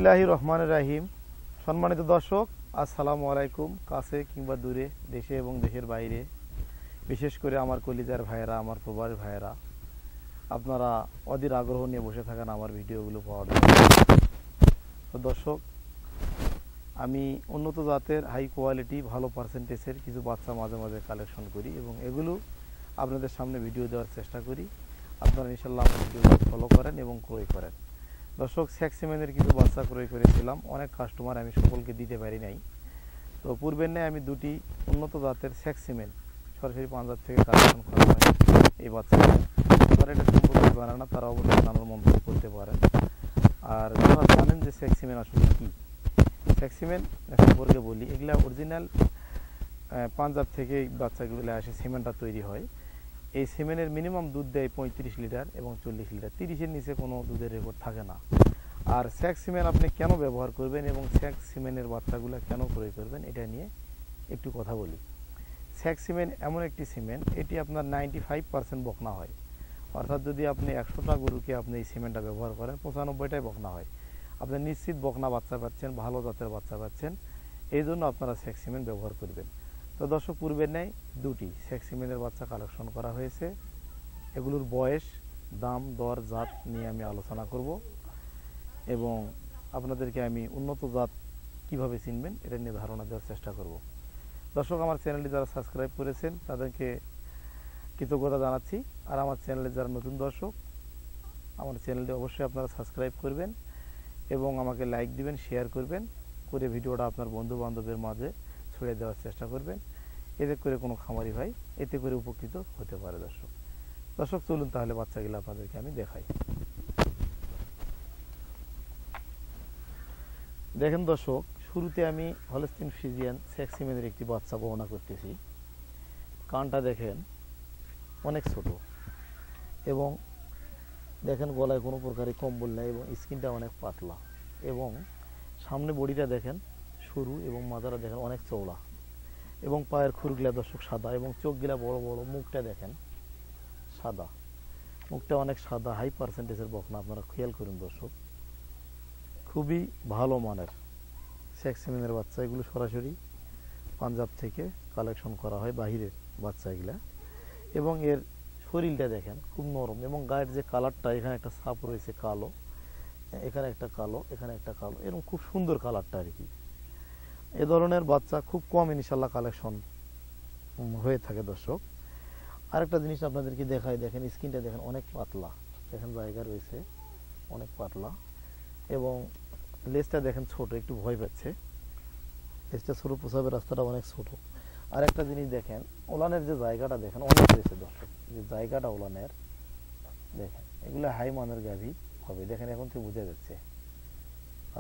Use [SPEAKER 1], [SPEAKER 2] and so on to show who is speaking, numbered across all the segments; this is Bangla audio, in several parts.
[SPEAKER 1] বিসমিল্লাহির রহমানির রহিম। সম্মানিত দর্শক, আসসালামু আলাইকুম। কাছে কিংবা দূরে, দেশে এবং দেশের বাইরে, বিশেষ করে আমার কলিজার ভাইয়েরা, আমার প্রবাসী ভাইয়েরা, আপনারা অধীর আগ্রহ নিয়ে বসে থাকেন আমার ভিডিওগুলো পাওয়ার জন্য। তো দর্শক, আমি উন্নত জাতের হাই কোয়ালিটি ভালো পার্সেন্টেজের কিছু বাচ্চা মাঝে মাঝে কালেকশন করি এবং এগুলো আপনাদের সামনে ভিডিও দেওয়ার চেষ্টা করি। আপনারা ইনশাল্লাহ আমার ভিডিওগুলো ফলো করেন এবং ক্রয় করেন। দর্শক, সেক্সিমেনের কিছু বাচ্চা ক্রয় করেছিলাম, অনেক কাস্টমার, আমি সকলকে দিতে পারি নাই। তো পূর্বের নেই আমি দুটি উন্নত জাতের সেক্সিমেন সরাসরি পাঞ্জাব থেকে কালেকশন করা হয় এই বাচ্চাটা। তারা এটা সম্পূর্ণ জানে না, তারা অবশ্যই নানান মন্তব্য করতে পারেন। আর যারা জানেন যে সেক্সিমেন আসলে কী, সেক্সিমেন সম্পর্কে বলি, এগুলা অরিজিনাল পাঞ্জাব থেকে এই বাচ্চাগুলো আসে, সিমেন্টটা তৈরি হয়। এই সিমেন্টের মিনিমাম দুধ দেয় 35 লিটার এবং 40 লিটার, 30-এর নিচে কোনো দুধের রেকর্ড থাকে না। আর সেক্স সিমেন্ট আপনি কেন ব্যবহার করবেন এবং সেক্স সিমেন্টের বাচ্চাগুলো কেন ক্রয় করবেন, এটা নিয়ে একটু কথা বলি। সেক্স সিমেন্ট এমন একটি সিমেন্ট, এটি আপনার 95% বকনা হয়। অর্থাৎ যদি আপনি 100টা গরুকে আপনি এই সিমেন্টটা ব্যবহার করেন, 95টাই বকনা হয়। আপনি নিশ্চিত বকনা বাচ্চা পাচ্ছেন, ভালো জাতের বাচ্চা পাচ্ছেন। এই জন্য আপনারা সেক্স সিমেন্ট ব্যবহার করবেন। তো দর্শক, পূর্বের ন্যায় দুটি সেক্স সিমেন্টের বাচ্চা কালেকশন করা হয়েছে। এগুলোর বয়স, দাম, দর, জাত নিয়ে আমি আলোচনা করব এবং আপনাদেরকে আমি উন্নত জাত কিভাবে চিনবেন এটা নিয়ে ধারণা দেওয়ার চেষ্টা করব। দর্শক, আমার চ্যানেলটি যারা সাবস্ক্রাইব করেছেন তাদেরকে কৃতজ্ঞতা জানাচ্ছি। আর আমার চ্যানেলে যারা নতুন দর্শক, আমার চ্যানেলটি অবশ্যই আপনারা সাবস্ক্রাইব করবেন এবং আমাকে লাইক দিবেন, শেয়ার করবেন, করে ভিডিওটা আপনার বন্ধু বান্ধবের মাঝে ছড়িয়ে দেওয়ার চেষ্টা করবেন। এতে করে কোনো খামারি ভাই এতে করে উপকৃত হতে পারে। দর্শক, চলুন তাহলে বাচ্চাগুলো আপনাদেরকে আমি দেখাই। দেখেন দর্শক, শুরুতে আমি হলস্টিন ফ্রিজিয়ান সেক্সিমেনের একটি বাচ্চা বর্ণনা করতেছি। কানটা দেখেন অনেক ছোট এবং দেখেন গলায় কোনো প্রকারের কম্বল নেই এবং স্কিনটা অনেক পাতলা এবং সামনে বডিটা দেখেন সরু এবং মাথাটা দেখেন অনেক চওড়া এবং পায়ের খুরগুলা দর্শক সাদা এবং চোখগুলা বড় বড়, মুখটা দেখেন সাদা, মুখটা অনেক সাদা, হাই পার্সেন্টেজের বকনা। আপনারা খেয়াল করুন দর্শক, খুবই ভালো মানের সেক্সিমেনের বাচ্চা। এগুলো সরাসরি পাঞ্জাব থেকে কালেকশন করা হয়, বাহিরের বাচ্চা এগুলা। এবং এর শরীরটা দেখেন খুব নরম এবং গায়ের যে কালারটা, এখানে একটা ছাপ রয়েছে কালো, এখানে একটা কালো, এখানে একটা কালো, এরকম খুব সুন্দর কালারটা আর কি। এ ধরনের বাচ্চা খুব কম ইনশাল্লাহ কালেকশন হয়ে থাকে দর্শক। আরেকটা জিনিস আপনাদেরকে দেখাই, দেখেন স্কিনটা দেখেন অনেক পাতলা, দেখেন জায়গা রয়েছে অনেক পাতলা এবং লেজটা দেখেন ছোট, একটু ভয় পাচ্ছে, লেজটা ছোট, প্রসাবের রাস্তাটা অনেক ছোট। আর একটা জিনিস দেখেন, ওলানের যে জায়গাটা দেখেন অনেক রয়েছে দর্শক, যে জায়গাটা ওলানের দেখেন, এগুলো হাই মানের গাভী হবে, দেখেন এখন থেকে বোঝা যাচ্ছে।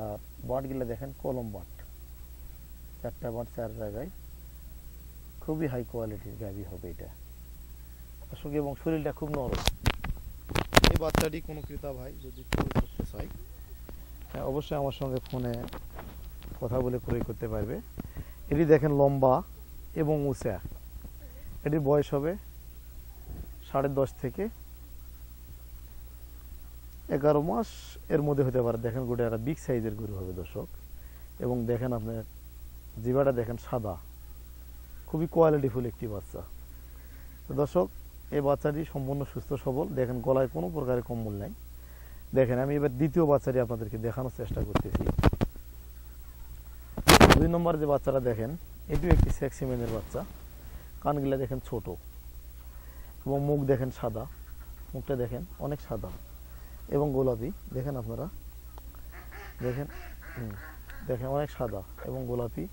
[SPEAKER 1] আর বাটগুলো দেখেন কলম বাট, 4টা বাট 4 জায়গায়, খুবই হাই কোয়ালিটির গাভী হবে এটা দর্শক। এবং শরীরটা খুব নরম। এই বাচ্চাটি কোনো ক্রেতা ভাই যদি ক্রয় করতে চায়, হ্যাঁ অবশ্যই আমার সঙ্গে ফোনে কথা বলে ক্রয় করতে পারবে। এটি দেখেন লম্বা এবং উঁচা, এটির বয়স হবে 10.5 থেকে 11 মাস এর মধ্যে হতে পারে। দেখেন গোটা একটা বিগ সাইজের গরু হবে দর্শক। এবং দেখেন আপনার জিবাটা দেখেন সাদা, খুবই কোয়ালিটিফুল একটি বাচ্চা। তো দর্শক, এই বাচ্চাটি সম্পূর্ণ সুস্থ সবল, দেখেন গলায় কোনো প্রকারের কম্বল নাই। দেখেন আমি এবার দ্বিতীয় বাচ্চাটি আপনাদেরকে দেখানোর চেষ্টা করতেছি। 2 নম্বর যে বাচ্চাটা দেখেন, এটিও একটি সেক্সিমেনের বাচ্চা। কানগুলা দেখেন ছোট এবং মুখ দেখেন সাদা, মুখটা দেখেন অনেক সাদা এবং গোলাপি, দেখেন আপনারা দেখেন, দেখেন অনেক সাদা এবং গোলাপি,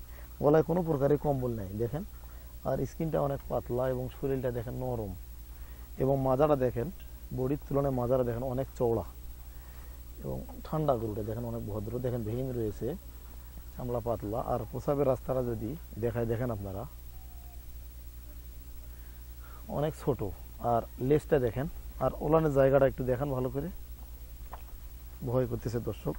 [SPEAKER 1] গলায় কোনো প্রকারের কম্বল নেই দেখেন। আর স্কিনটা অনেক পাতলা এবং শরীরটা দেখেন নরম এবং মাজাটা দেখেন বডির তুলনায় মাজাটা দেখেন অনেক চওড়া এবং ঠান্ডা গরুটা দেখেন অনেক ভদ্র, দেখেন ভেইন রয়েছে, চামড়া পাতলা। আর প্রসাবের রাস্তাটা যদি দেখায়, দেখেন আপনারা অনেক ছোট। আর লেজটা দেখেন, আর ওলানের জায়গাটা একটু দেখেন ভালো করে, ভয় করতেছে দর্শক।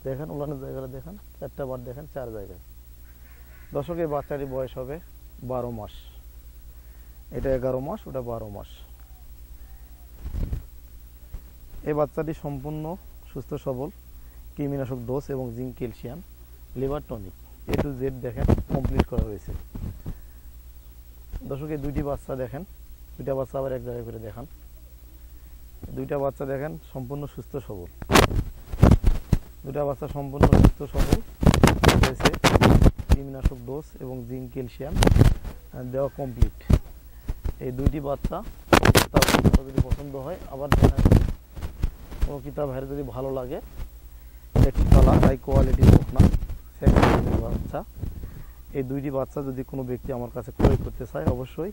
[SPEAKER 1] দেখেন ওলানের জায়গাটা দেখেন, 4টা বার দেখেন 4 জায়গায়। দর্শক, এই বাচ্চাটির বয়স হবে 12 মাস, এটা 11 মাস, ওটা 12 মাস। এই বাচ্চাটি সম্পূর্ণ সুস্থ সবল, কৃমিনাশক ডোজ এবং zinc calcium liver tonic A to Z দেখেন কমপ্লিট করা হয়েছে। দর্শক এই দুইটি বাচ্চা দেখেন, দুইটা বাচ্চা আবার এক জায়গায় করে দেখান। দুইটা বাচ্চা দেখেন সম্পূর্ণ সুস্থ সবল, দুইটা বাচ্চা সম্পূর্ণ সুস্থ সবল হয়েছে। কৃমিনাশক ডোজ এবং জিঙ্ক ক্যালসিয়াম দেওয়া কমপ্লিট। এই দুইটি বাচ্চা যদি পছন্দ হয়, আবার কোনো কিতাব ভাইয়ের যদি ভালো লাগে, একটি কালার হাই কোয়ালিটির হোক না সেকেন্ড বাচ্চা, এই দুইটি বাচ্চা যদি কোনো ব্যক্তি আমার কাছে ক্রয় করতে চায়, অবশ্যই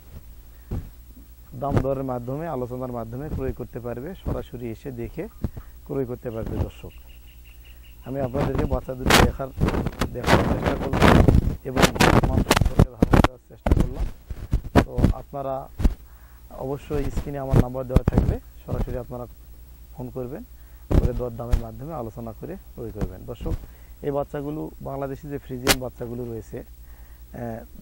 [SPEAKER 1] দাম দরের মাধ্যমে, আলোচনার মাধ্যমে ক্রয় করতে পারবে, সরাসরি এসে দেখে ক্রয় করতে পারবে। দর্শক, আমি আপনাদেরকে বাচ্চা দুটি দেখার চেষ্টা করলাম এবং মানুষের ধারণা দেওয়ার চেষ্টা করলাম। তো আপনারা অবশ্যই স্ক্রিনে আমার নাম্বার দেওয়া থাকবে, সরাসরি আপনারা ফোন করবেন, করে দর দামের মাধ্যমে আলোচনা করে ক্রয় করবেন। দর্শক, এই বাচ্চাগুলো বাংলাদেশি যে ফ্রিজিয়ান বাচ্চাগুলো রয়েছে,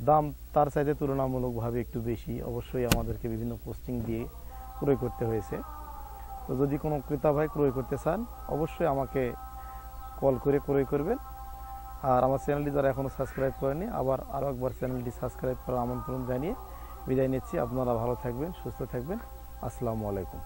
[SPEAKER 1] দাম তার চাইতে তুলনামূলকভাবে একটু বেশি, অবশ্যই আমাদেরকে বিভিন্ন পোস্টিং দিয়ে ক্রয় করতে হয়েছে। তো যদি কোনো ক্রেতা ভাই ক্রয় করতে চান, অবশ্যই আমাকে কল করে ক্রয় করবেন। আর আমার চ্যানেলটি যারা এখনও সাবস্ক্রাইব করেনি, আরও একবার চ্যানেলটি সাবস্ক্রাইব করার আমন্ত্রণ জানিয়ে বিদায় নিচ্ছি। আপনারা ভালো থাকবেন, সুস্থ থাকবেন। আসসালামু আলাইকুম।